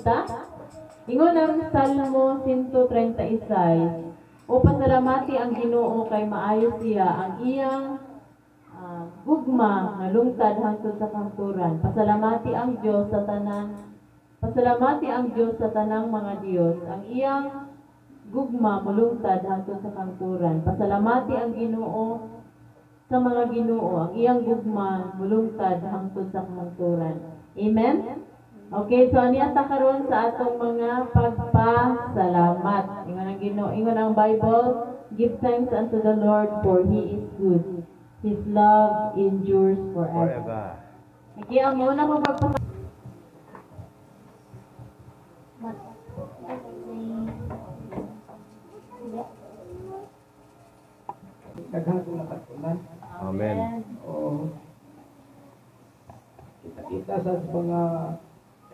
kita? Ingon ang Salmo 136, o pasalamati ang Ginoo kay maayo siya ang iyang gugma nga lungtad hangtod sa kanturan. Pasalamati ang Dios sa tanang mga Dios. Ang iyang gugma mulungtad hangtod sa kanturan. Pasalamati ang Ginoo sa mga Ginoo. Ang iyang gugma mulungtad hangtod sa kanturan. Amen. Okay, so aniya ta karon sa atong mga pagpasalamat. Ingon ang Ginoo, ingon ang Bible, give thanks unto the Lord for He is good. His love endures forever. Okay, ang una kong pagpasalamat. Daghang na katunan. Amen. O kita sa mga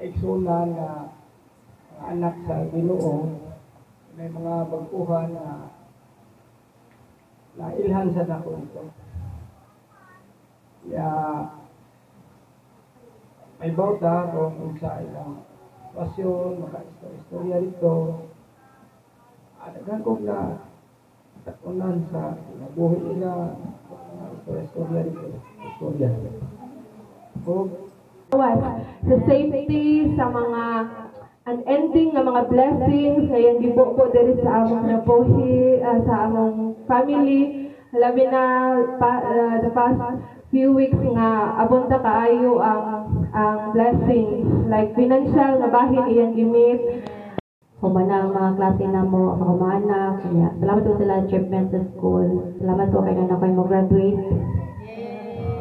eksunan nga anak sa Ginoo, may mga baguhan na nailhan sa dako ito. Kaya may bauta kung sa ilang pasyon, maka-istorya rito. Daghan ko na katunan sa buhay nila, istorya rito. Istorya. Sa safety, sa mga unending na mga blessings, kaya gibo po diri sa among nabuhi, sa among family. Labi na the past few weeks nga abunta kaayo ang blessings, like financial nga bahin iyang gimit. Humana ang mga klase na mo, mga humana. Salamat po sila achievement sa school. Salamat po kayo na kayo mag-graduate.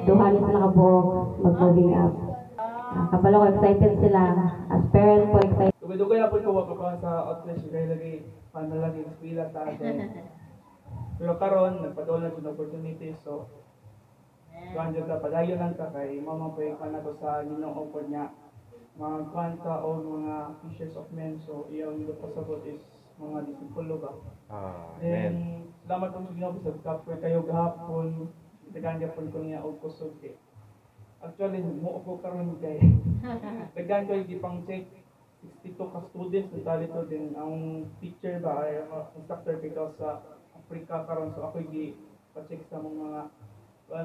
Duhanin sila kabuok, mag-moving up. Kapalo ko, excited sila. As parents po, excited. Dugay-dugay na po ko wapapang sa outreach kaya lagi panalagi ng eskwela ta. Pero karon nagpadula jud opportunity, so kuan jud ta padayon lang ta kay mama po na to sa Ginoo po niya mga kwanta o mga fishers of men, so iyang pasabot is mga disipulo ba. Then salamat po sa Ginoo sa kapwa kayo gahapon, dagan gyapon ko niya og kusog kay actually mo ko karon kay dagan ko di pang check 62 ka students na dito din ang teacher ba ay instructor because sa Africa karon, so ako gi pa-check sa mga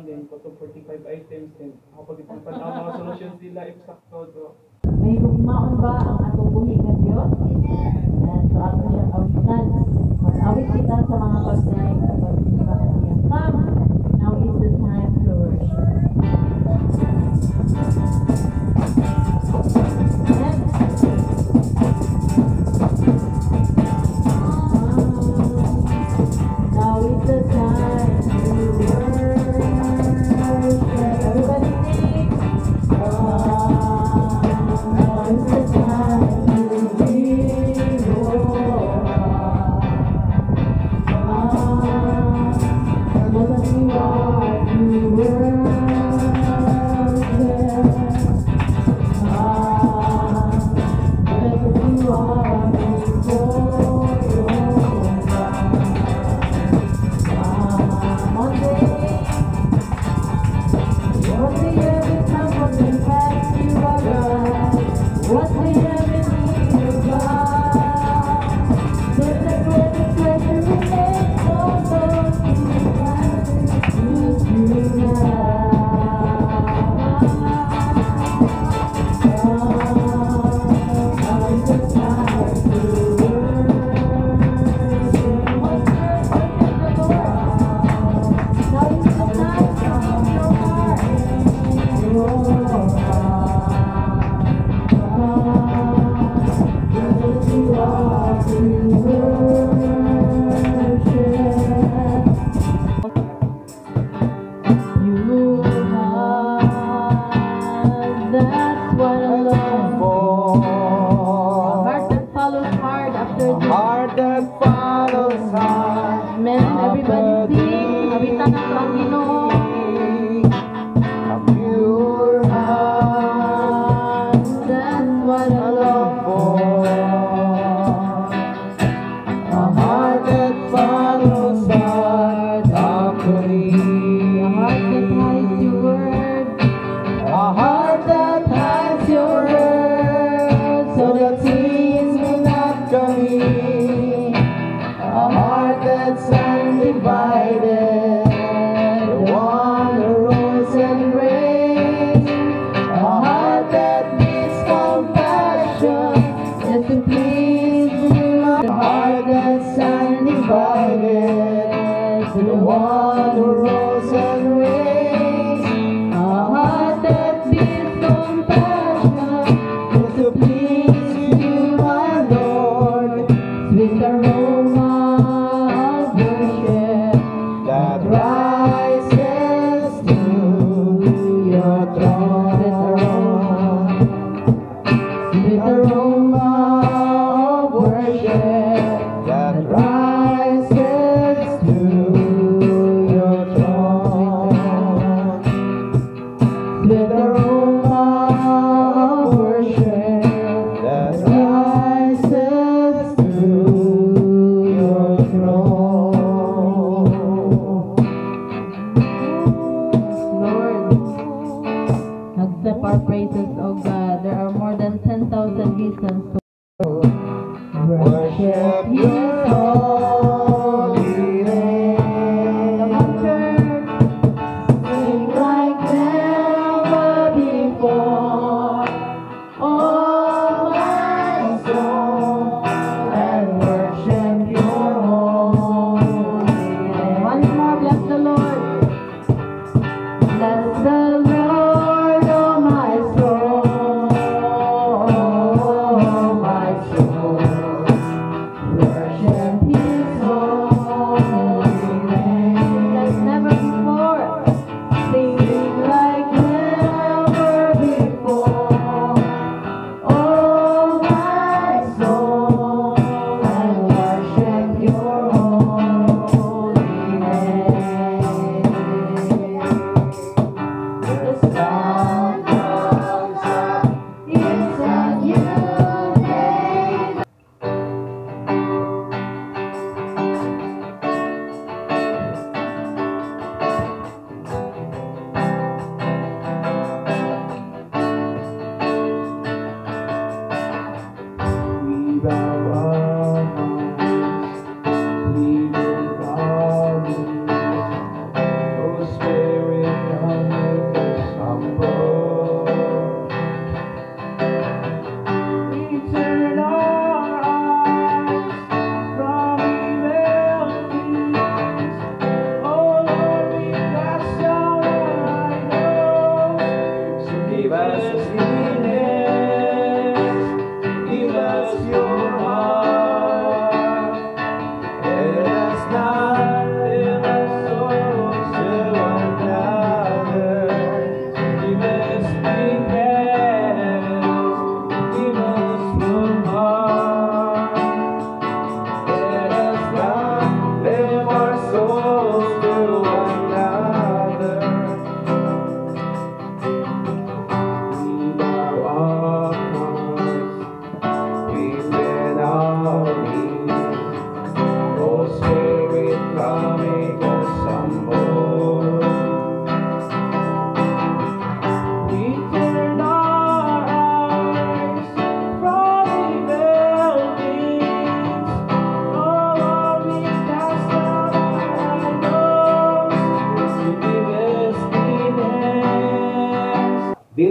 din ko to 45 items din ako pag ipangtanaw mga solutions nila if sakto do. May hugmaon ba ang atong buhi nga Dios? Amen. So ato niya awitan. Mag-awit kita sa mga pagsay sa pagsimbahan niya. Come, now is the time to worship. Amen. Now is the time to worship. Everybody sing. Now is the time to give Lord. What you are to worship. Whatever you are before your God. One day every time something back you are God. One day every need of God. There's a great treasure in it, all those who have to now.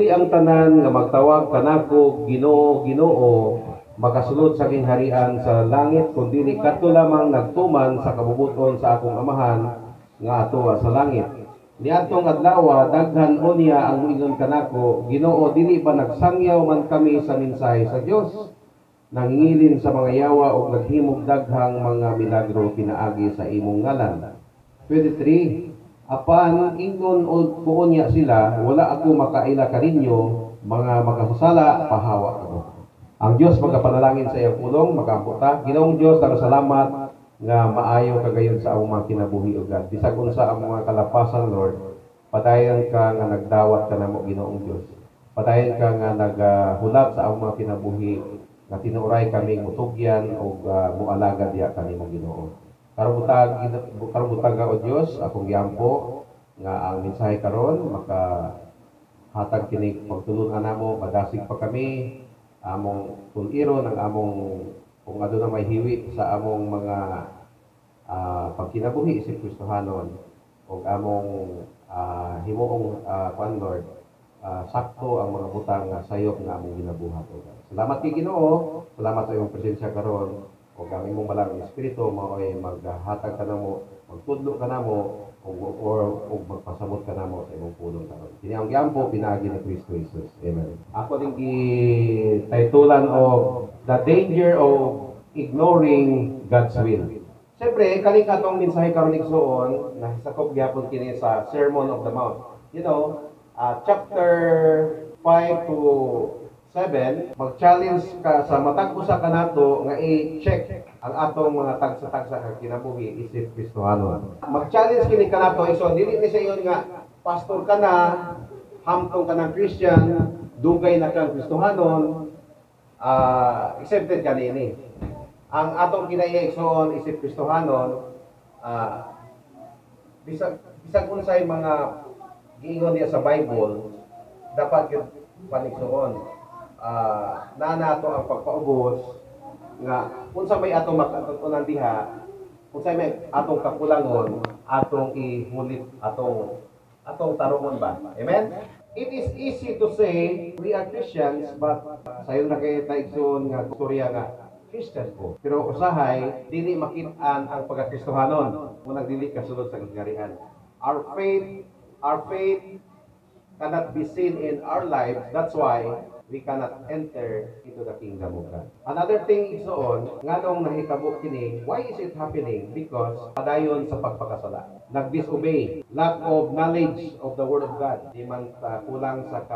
dili ang tanan nga magtawag kanako Ginoo Ginoo makasulod sa gingharian sa langit kundi kadto lamang nagtuman sa kabubuton sa akong amahan nga atoa sa langit. Niadtong adlaw daghan unya ang moingon kanako, Ginoo dili ba nagsangyaw man kami sa mensahe sa Dios? Nangingilin sa mga yawa o naghimog daghang mga milagro pinaagi sa imong ngalan. 23. Apan ingon o kuonya sila, wala ako makaila kaninyo, mga makasasala, pahawa ako. Ang Diyos magapanalangin sa iyang pulong, magamputa. Ginoong Diyos, salamat nga maayo kagayon sa among mga kinabuhi ug God. Bisag unsa ang mga kalapasan, Lord, padayon ka nga nagdawat ka namo Ginoong Diyos. Padayon ka nga naghulat sa among mga kinabuhi nga tinuray kami mutugyan o mualaga diya kanimo Ginoo. Karubutag o Diyos, akong giampo nga ang mensahe karon makahatag kini pagtulungan namo, madasig pa kami among tuliro ng among kung ano na may hiwi sa among mga pagkinabuhi si Kristohanon o among himuong Lord, sakto ang mga butang sayop nga among ginabuhat. Salamat kay Ginoo, salamat sa imong presensya karon o ang imong balang espiritu mao ay maghatag ka namo, magtudlo ka namo o magpasabot ka namo sa imong pulong karon. Kini ang giampo pinaagi ni Kristo Jesus. Amen. Ako ding gitaytulan og the danger of ignoring God's will. Siyempre, kani katong mensahe karon igsoon na sakop gyapon kini sa Sermon of the Mount. You know, chapter 5 to 7, mag-challenge ka sa matag usa ka nato nga i-check ang atong mga tagsa-tagsa nga kinabuhi isip Kristohanon. Mag-challenge kini kanato iso dili ni sa iyon nga pastor ka na, hamtong ka ng Christian, dugay na kang Kristohanon, accepted ka nini. Ang atong kinaiya igsoon isip Kristohanon, bisag unsay mga giingon niya sa Bible, dapat gyud paniksoon. Nato ang pagpaubos nga unsa may atong makatutunan diha, unsa may atong kakulangon, atong ihulit atong tarungon ba. Amen. It is easy to say we are Christians, but sayon na kay taigsoon nga storya nga Christian ko. Pero usahay dili makit-an ang pagkakristohanon kung dili kasulod sa gingarihan. Our faith cannot be seen in our lives. That's why we cannot enter into the kingdom of God. Another thing is nganong nahitabo kini, why is it happening? Because padayon sa pagpakasala. Nag-disobey, lack of knowledge of the Word of God. Di man kulang sa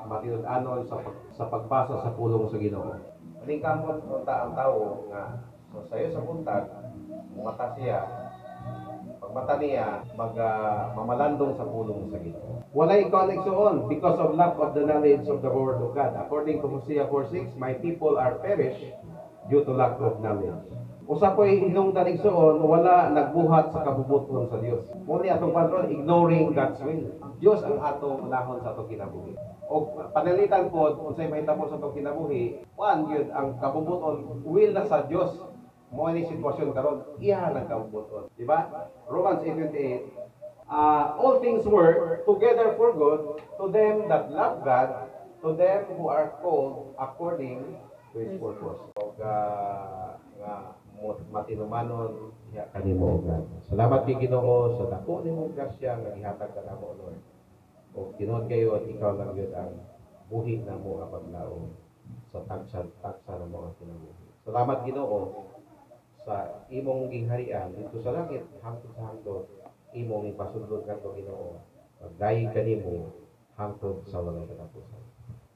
matinud-anon sa pagbasa sa pulong sa Ginoo. Kaning kamot unta ang tawo nga so sayo sa buntag, mata siya, pagmata niya mamalandong sa pulong sa Ginoo. Walay connection because of lack of the knowledge of the Word of God. According to Hosea 4:6, my people are perished due to lack of knowledge. Usa ko'y hinungdan igsoon, wala nagbuhat sa kabubuton sa Dios. Muni atong patron, ignoring God's will. Dios ang atong lahon sa atong kinabuhi. O panalitan po, unsay mahitabo sa atong kinabuhi, yun ang kabubuton, will na sa Dios. Mo ni sitwasyon karon, iya lang kabubuton. Diba? Romans 8:28, all things work together for good to them that love God, to them who are called according to His purpose. O nga matinumanon ya kanimo God. Salamat kay Ginoo sa dako nimong grasya nga gihatag kanamo Lord. O tinuod kayo at ikaw lang gyud ang buhi namo nga paglaom sa tagsa ng mga kinabuhi. Salamat Ginoo sa imong gingharian dito sa langit hangtod sa hangtod. Imong ipasudlod kanto Ginoo. Pagdayon kanimo hangtod sa walang katapusan.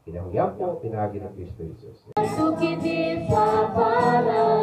Kinahangyan po pinagi ng Kristo Jesus. Sukiti sa para